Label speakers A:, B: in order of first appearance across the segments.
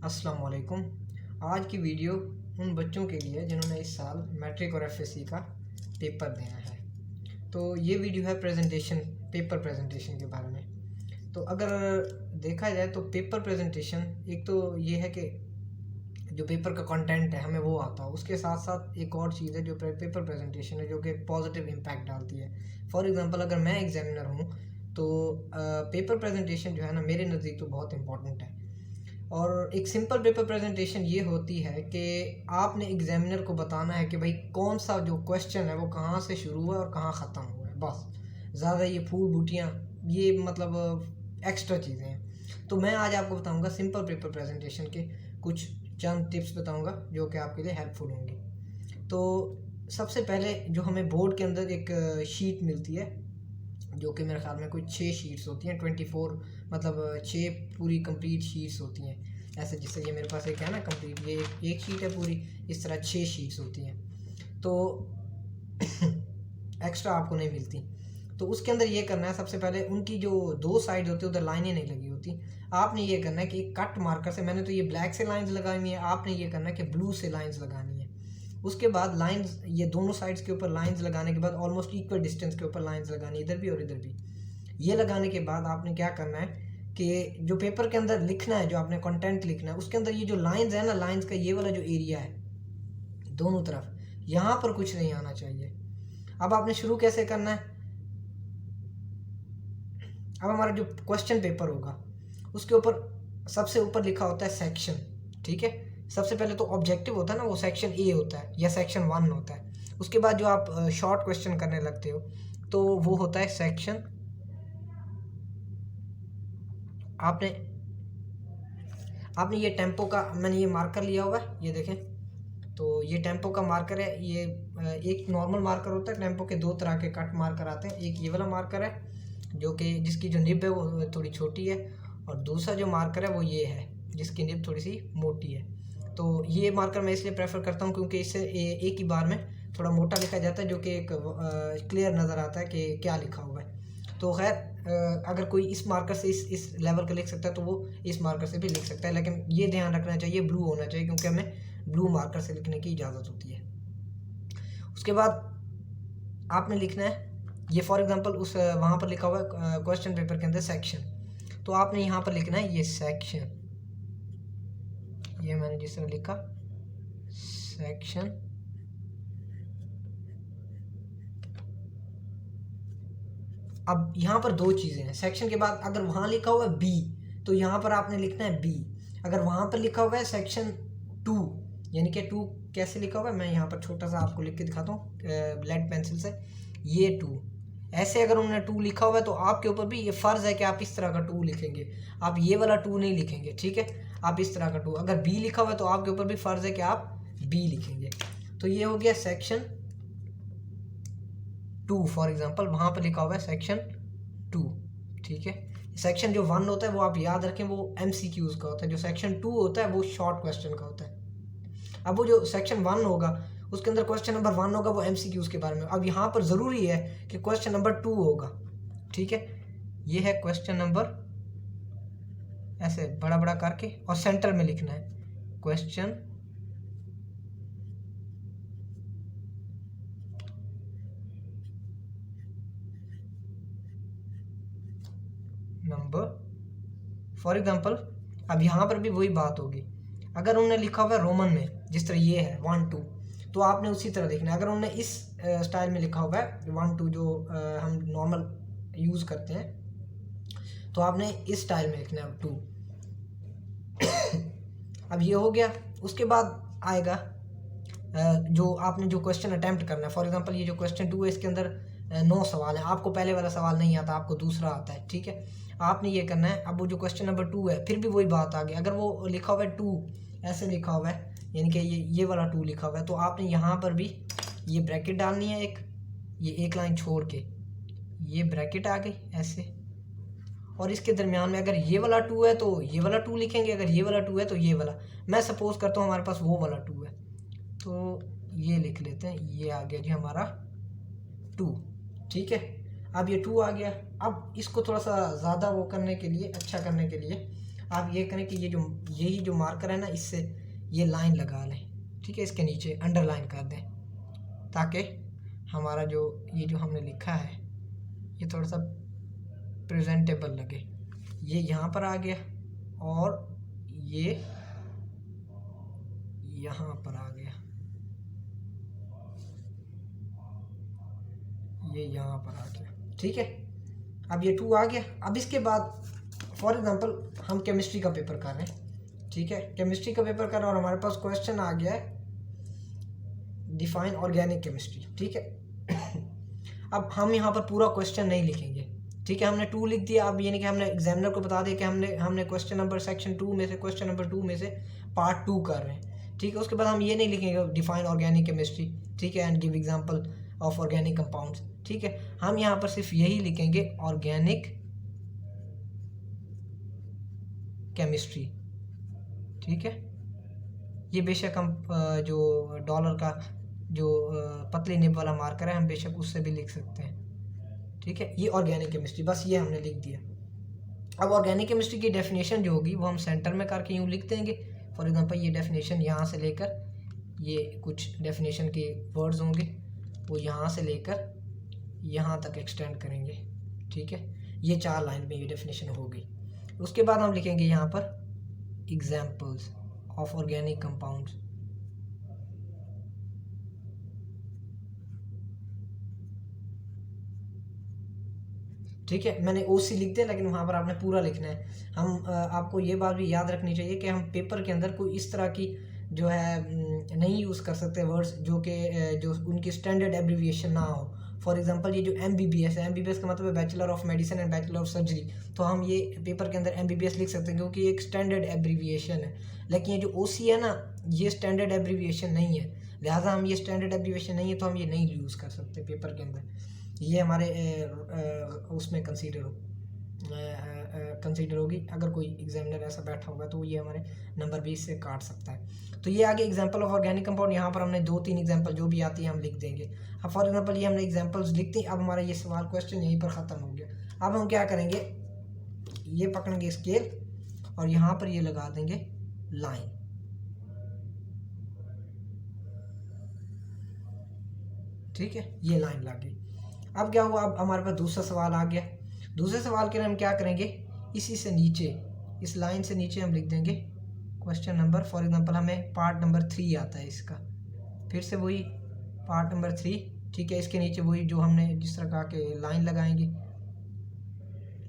A: अस्सलाम वालेकुम। आज की वीडियो उन बच्चों के लिए जिन्होंने इस साल मैट्रिक और एफएससी का पेपर दिया है। तो ये वीडियो है पेपर प्रेजेंटेशन के बारे में। तो अगर देखा जाए तो पेपर प्रेजेंटेशन एक तो ये है कि जो पेपर का कंटेंट है हमें वो आता है, उसके साथ साथ एक और चीज़ है जो पेपर प्रेजेंटेशन है जो कि पॉजिटिव इम्पैक्ट डालती है। फॉर एग्जांपल अगर मैं एग्जामिनर हूँ तो पेपर प्रेजेंटेशन जो है ना मेरे नज़दीक तो बहुत इंपॉर्टेंट है। और एक सिंपल पेपर प्रेजेंटेशन ये होती है कि आपने एग्जामिनर को बताना है कि भाई कौन सा जो क्वेश्चन है वो कहाँ से शुरू हुआ है और कहाँ ख़त्म हुआ है, बस। ज़्यादा ये फूल बूटियाँ ये मतलब एक्स्ट्रा चीज़ें हैं। तो मैं आज आपको बताऊंगा सिंपल पेपर प्रेजेंटेशन के कुछ चंद टिप्स बताऊंगा जो कि आपके लिए हेल्पफुल होंगी। तो सबसे पहले जो हमें बोर्ड के अंदर एक शीट मिलती है जो कि मेरे ख्याल में कोई 6 शीट्स होती हैं, 24 मतलब 6 पूरी कंप्लीट शीट्स होती हैं। ऐसे जिससे ये मेरे पास एक है ना कंप्लीट, ये एक शीट है पूरी, इस तरह 6 शीट्स होती हैं तो एक्स्ट्रा आपको नहीं मिलती। तो उसके अंदर ये करना है, सबसे पहले उनकी जो दो साइड होती है उधर लाइनें नहीं लगी होती, आपने ये करना है कि एक कट मार्कर से, मैंने तो ये ब्लैक से लाइंस लगाई हुई है, आपने ये करना है कि ब्लू से लाइंस लगानी है। उसके बाद लाइंस, ये दोनों साइड्स के ऊपर लाइंस लगाने के बाद ऑलमोस्ट इक्वल डिस्टेंस के ऊपर लाइंस लगानी है, इधर भी और इधर भी। ये लगाने के बाद आपने क्या करना है कि जो पेपर के अंदर लिखना है, जो आपने कंटेंट लिखना है, उसके अंदर ये जो लाइंस है ना, लाइंस का ये वाला जो एरिया है दोनों तरफ, यहाँ पर कुछ नहीं आना चाहिए। अब आपने शुरू कैसे करना है, अब हमारा जो क्वेश्चन पेपर होगा उसके ऊपर सबसे ऊपर लिखा होता है सेक्शन, ठीक है। सबसे पहले तो ऑब्जेक्टिव होता है ना, वो सेक्शन ए होता है या सेक्शन 1 होता है। उसके बाद जो आप शॉर्ट क्वेश्चन करने लगते हो तो वो होता है सेक्शन, आपने ये टेम्पो का, मैंने ये मार्कर लिया हुआ है, ये देखें। तो ये टेम्पो का मार्कर है, ये एक नॉर्मल मार्कर होता है, टेम्पो के दो तरह के कट मार्कर आते हैं। एक ये वाला मार्कर है जो कि जिसकी जो निब है वो थोड़ी छोटी है, और दूसरा जो मार्कर है वो ये है जिसकी निब थोड़ी सी मोटी है। तो ये मार्कर मैं इसलिए प्रेफर करता हूँ क्योंकि इससे एक ही बार में थोड़ा मोटा लिखा जाता है, जो कि एक क्लियर नज़र आता है कि क्या लिखा हुआ है। तो खैर अगर कोई इस मार्कर से इस लेवल का लिख सकता है तो वो इस मार्कर से भी लिख सकता है, लेकिन ये ध्यान रखना चाहिए ब्लू होना चाहिए क्योंकि हमें ब्लू मार्कर से लिखने की इजाज़त होती है। उसके बाद आपने लिखना है, ये फॉर एग्जांपल उस वहाँ पर लिखा हुआ है क्वेश्चन पेपर के अंदर सेक्शन, तो आपने यहाँ पर लिखना है ये सेक्शन, ये मैंने जिस तरह लिखा सेक्शन। अब यहाँ पर दो चीज़ें हैं, सेक्शन के बाद अगर वहाँ लिखा हुआ है बी तो यहाँ पर आपने लिखना है बी। अगर वहाँ पर लिखा हुआ है सेक्शन 2, यानी कि 2 कैसे लिखा हुआ है मैं यहाँ पर छोटा सा आपको लिख के दिखाता हूँ ब्लैक पेंसिल से, ये 2 ऐसे अगर उन्होंने 2 लिखा हुआ है तो आपके ऊपर भी ये फ़र्ज़ है कि आप इस तरह का 2 लिखेंगे, आप ये वाला 2 नहीं लिखेंगे, ठीक है। आप इस तरह का 2, अगर बी लिखा हुआ है तो आपके ऊपर भी फ़र्ज़ है कि आप बी लिखेंगे। तो ये हो गया सेक्शन 2, फॉर एग्जांपल वहाँ पर लिखा हुआ है सेक्शन 2, ठीक है। सेक्शन जो 1 होता है वो आप याद रखें वो MCQs का होता है, जो सेक्शन 2 होता है वो शॉर्ट क्वेश्चन का होता है। अब वो जो सेक्शन 1 होगा उसके अंदर क्वेश्चन नंबर 1 होगा वो MCQs के बारे में। अब यहाँ पर ज़रूरी है कि क्वेश्चन नंबर 2 होगा, ठीक है। ये है क्वेश्चन नंबर, ऐसे बड़ा बड़ा करके और सेंटर में लिखना है क्वेश्चन नंबर, फॉर एग्जांपल। अब यहाँ पर भी वही बात होगी, अगर उन्होंने लिखा हुआ है रोमन में जिस तरह ये है 1 2 तो आपने उसी तरह लिखना है। अगर उन्होंने इस स्टाइल में लिखा हुआ है 1 2 जो हम नॉर्मल यूज़ करते हैं तो आपने इस स्टाइल में लिखना है 2। अब ये हो गया। उसके बाद आएगा जो आपने जो क्वेश्चन अटैम्प्ट करना है। फॉर एग्जांपल ये जो क्वेश्चन 2 है इसके अंदर 9 सवाल हैं, आपको पहले वाला सवाल नहीं आता, आपको दूसरा आता है, ठीक है। आपने ये करना है। अब वो जो क्वेश्चन नंबर 2 है फिर भी वही बात आ गई, अगर वो लिखा हुआ है 2 ऐसे लिखा हुआ है यानी कि ये वाला 2 लिखा हुआ है तो आपने यहाँ पर भी ये ब्रैकेट डालनी है, ये एक लाइन छोड़ के ये ब्रैकेट आ गई ऐसे, और इसके दरमियान में अगर ये वाला 2 है तो ये वाला 2 लिखेंगे, अगर ये वाला 2 है तो ये वाला। मैं सपोज करता हूँ हमारे पास वो वाला 2 है तो ये लिख लेते हैं, ये आ गया जी हमारा 2, ठीक है। अब ये 2 आ गया। अब इसको थोड़ा सा ज़्यादा वो करने के लिए, अच्छा करने के लिए आप ये करें कि ये जो यही जो मार्कर है ना, इससे ये लाइन लगा लें, ठीक है, इसके नीचे अंडरलाइन कर दें, ताकि हमारा जो ये जो हमने लिखा है ये थोड़ा सा प्रेजेंटेबल लगे। ये यहाँ पर आ गया और ये यहाँ पर आ गया, ये यहाँ पर आ गया, ठीक है। अब ये 2 आ गया। अब इसके बाद फॉर एग्जांपल हम केमिस्ट्री का पेपर कर रहे हैं, ठीक है, केमिस्ट्री का पेपर कर रहे हैं और हमारे पास क्वेश्चन आ गया है डिफाइन ऑर्गेनिक केमिस्ट्री, ठीक है। अब हम यहाँ पर पूरा क्वेश्चन नहीं लिखेंगे, ठीक है, हमने 2 लिख दिया। अब ये नहीं कि हमने एग्जामिनर को बता दिया कि हमने क्वेश्चन नंबर सेक्शन 2 में से क्वेश्चन नंबर 2 में से पार्ट 2 कर रहे हैं, ठीक है। उसके बाद हम ये नहीं लिखेंगे डिफाइन ऑर्गेनिक केमिस्ट्री, ठीक है, and give example of organic compounds, ठीक है। हम यहाँ पर सिर्फ यही लिखेंगे ऑर्गेनिक केमिस्ट्री, ठीक है। ये बेशक हम जो डॉलर का जो पतली निब वाला मार्कर है हम बेशक उससे भी लिख सकते हैं, ठीक है। ये ऑर्गेनिक केमिस्ट्री, बस ये हमने लिख दिया। अब ऑर्गेनिक केमिस्ट्री की डेफिनेशन जो होगी वो हम सेंटर में करके यूँ लिख देंगे। फॉर एग्जांपल ये डेफिनेशन यहाँ से लेकर, ये कुछ डेफिनेशन के वर्ड्स होंगे वो यहाँ से लेकर यहाँ तक एक्सटेंड करेंगे, ठीक है। ये 4 लाइन में ये डेफिनेशन होगी। उसके बाद हम लिखेंगे यहाँ पर एग्जाम्पल्स ऑफ ऑर्गेनिक कंपाउंड्स, ठीक है। मैंने ओसी लिख दिया, लेकिन वहाँ पर आपने पूरा लिखना है। हम आपको ये बात भी याद रखनी चाहिए कि हम पेपर के अंदर कोई इस तरह की जो है नहीं यूज़ कर सकते वर्ड्स जो उनकी स्टैंडर्ड एब्रीविएशन ना हो। फॉर एग्जांपल ये जो MBBS है, MBBS का मतलब है bachelor of medicine and bachelor of surgery, तो हम ये पेपर के अंदर MBBS लिख सकते हैं क्योंकि ये एक स्टैंडर्ड एब्रीविएशन है। लेकिन ये जो OC है ना, ये स्टैंडर्ड एब्रीविएशन नहीं है, लिहाजा हम ये स्टैंडर्ड एब्रीविएशन नहीं है तो हम ये नहीं यूज़ कर सकते पेपर के अंदर। ये हमारे उसमें कंसीडर होगी। अगर कोई एग्जामिनर ऐसा बैठा होगा तो ये हमारे नंबर 20 से काट सकता है। तो ये आगे एग्जांपल ऑफ ऑर्गेनिक कंपाउंड, यहाँ पर हमने 2-3 एग्जांपल जो भी आती है हम लिख देंगे। अब फॉर एग्जांपल ये हमने एग्जांपल्स लिखते हैं। अब हमारा ये सवाल क्वेश्चन यहीं पर ख़त्म हो गया। अब हम क्या करेंगे, ये पकड़ेंगे स्केल और यहाँ पर ये लगा देंगे लाइन, ठीक है, ये लाइन लग गई। अब क्या हुआ, अब हमारे पास दूसरा सवाल आ गया। दूसरे सवाल के लिए हम क्या करेंगे, इसी से नीचे, इस लाइन से नीचे हम लिख देंगे क्वेश्चन नंबर। फॉर एग्जांपल हमें पार्ट नंबर 3 आता है इसका, फिर से वही पार्ट नंबर 3, ठीक है। इसके नीचे वही जो हमने जिस तरह कहा कि लाइन लगाएंगे,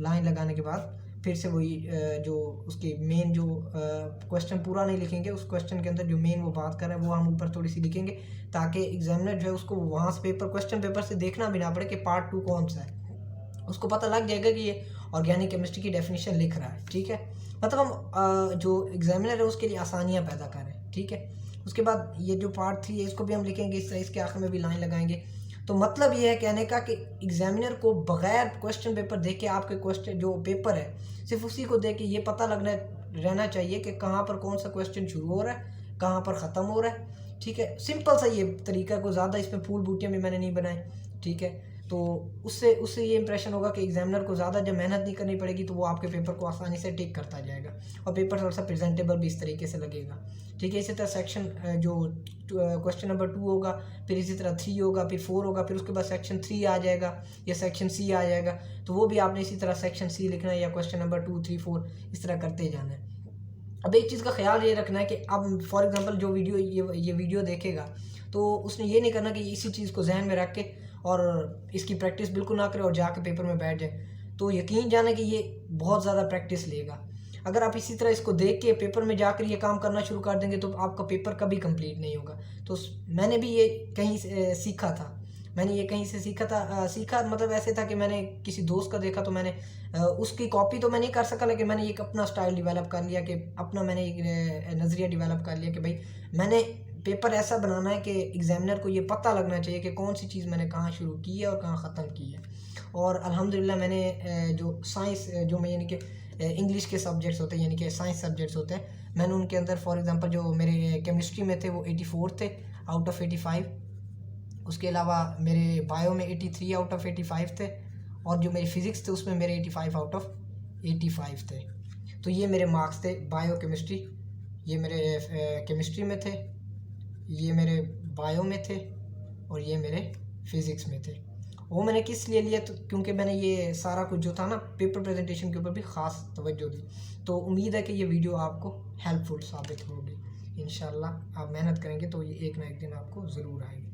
A: लाइन लगाने के बाद फिर से वही जो उसके मेन जो क्वेश्चन पूरा नहीं लिखेंगे, उस क्वेश्चन के अंदर जो मेन वो बात कर रहा है वो हम ऊपर थोड़ी सी लिखेंगे, ताकि एग्जामिनर जो है उसको वहाँ से क्वेश्चन पेपर से देखना भी ना पड़े कि पार्ट 2 कौन सा है। उसको पता लग जाएगा कि ये ऑर्गेनिक केमिस्ट्री की डेफिनेशन लिख रहा है, ठीक है। मतलब हम जो एग्जामिनर है उसके लिए आसानियाँ पैदा कर रहे हैं, ठीक है। उसके बाद ये जो पार्ट 3 है इसको भी हम लिखेंगे, इसके आखिर में भी लाइन लगाएंगे। तो मतलब ये है कहने का कि एग्जामिनर को बगैर क्वेश्चन पेपर देख के आपके क्वेश्चन जो पेपर है सिर्फ उसी को देख के ये पता रहना चाहिए कि कहाँ पर कौन सा क्वेश्चन शुरू हो रहा है, कहाँ पर ख़त्म हो रहा है, ठीक है। सिंपल सा ये तरीका, को ज़्यादा इसमें फूल बूटियाँ भी मैंने नहीं बनाए, ठीक है। तो उससे ये इंप्रेशन होगा कि एग्जामिनर को ज़्यादा जब मेहनत नहीं करनी पड़ेगी तो वो आपके पेपर को आसानी से टिक करता जाएगा और पेपर थोड़ा सा प्रेजेंटेबल भी इस तरीके से लगेगा, ठीक है। इसी तरह सेक्शन जो क्वेश्चन नंबर 2 होगा, फिर इसी तरह 3 होगा, फिर 4 होगा, फिर उसके बाद सेक्शन 3 आ जाएगा या सेक्शन C आ जाएगा, तो वो भी आपने इसी तरह सेक्शन C लिखना है या क्वेश्चन नंबर 2, 3, 4 इस तरह करते जाना है। अब एक चीज़ का ख्याल ये रखना है कि अब फॉर एग्जांपल जो ये वीडियो देखेगा तो उसने ये नहीं करना कि इसी चीज़ को जहन में रख के और इसकी प्रैक्टिस बिल्कुल ना करे और जाके पेपर में बैठ जाए। तो यकीन जाने कि ये बहुत ज़्यादा प्रैक्टिस लेगा। अगर आप इसी तरह इसको देख के पेपर में जाकर ये काम करना शुरू कर देंगे तो आपका पेपर कभी कंप्लीट नहीं होगा। तो मैंने भी ये कहीं से सीखा था, सीखा मतलब ऐसे था कि मैंने किसी दोस्त का देखा तो मैंने उसकी कॉपी तो मैं नहीं कर सका, लेकिन मैंने एक अपना स्टाइल डेवलप कर लिया, कि अपना मैंने एक नज़रिया डेवलप कर लिया कि भाई मैंने पेपर ऐसा बनाना है कि एग्जामिनर को ये पता लगना चाहिए कि कौन सी चीज़ मैंने कहाँ शुरू की है और कहाँ ख़त्म की है। और अल्हम्दुलिल्लाह मैंने जो साइंस जो मैं यानी कि इंग्लिश के सब्जेक्ट्स होते हैं यानी कि साइंस सब्जेक्ट्स होते हैं, मैंने उनके अंदर फॉर एग्जांपल जो मेरे केमिस्ट्री में थे वो 84 थे आउट ऑफ 85। उसके अलावा मेरे बायो में 83 आउट ऑफ 85 थे और जो मेरी फ़िज़िक्स थे उसमें मेरे 85 आउट ऑफ 85 थे। तो ये मेरे मार्क्स थे बायो केमिस्ट्री, ये मेरे केमिस्ट्री में थे, ये मेरे बायो में थे और ये मेरे फिज़िक्स में थे। वो मैंने किस लिए लिया, तो क्योंकि मैंने ये सारा कुछ जो था ना पेपर प्रेजेंटेशन के ऊपर भी ख़ास तवज्जो दी। तो उम्मीद है कि ये वीडियो आपको हेल्पफुल साबित होगी। इंशाल्लाह आप मेहनत करेंगे तो ये एक ना एक दिन आपको ज़रूर आएगी।